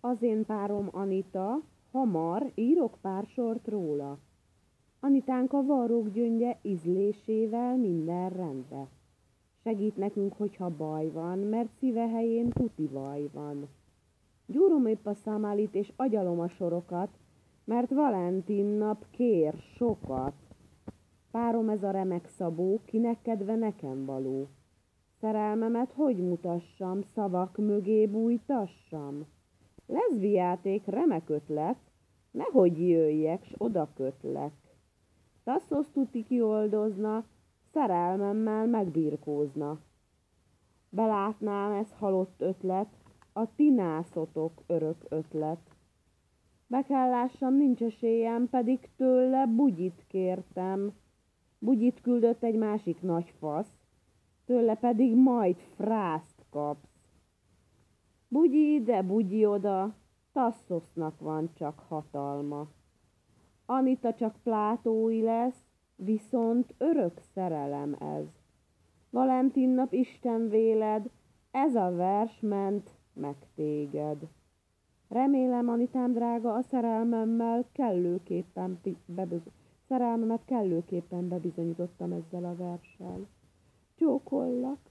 Az én párom Anita, hamar írok pár sort róla. Anitánka varrókgyöngye ízlésével minden rendbe. Segít nekünk, hogyha baj van, mert szíve helyén tuti vaj van. Gyúrom épp a számálit és agyalom a sorokat, mert Valentin nap kér sokat. Párom ez a remek Szabó, kinek kedve nekem való. Szerelmemet hogy mutassam, szavak mögé bújtassam? Leszbijáték remek ötlet, nehogy jöjjek, s oda kötlek. Tasszosz tuti kioldozna, szerelmemmel megbirkózna. Belátnám, ez halott ötlet, a ti nászotok örök ötlet. Be kell lássam, nincs esélyem, pedig tőle bugyit kértem. Bugyit küldött egy másik nagy fasz, tőle pedig majd frászt kapsz. Bugyi ide, bugyi oda, Tasszosznak van csak hatalma. Anita csak plátói lesz, viszont örök szerelem ez. Valentin nap Isten véled, ez a vers ment meg téged. Remélem, Anitám drága, a szerelmemet kellőképpen bebizonyítottam ezzel a verssel. Csókollak!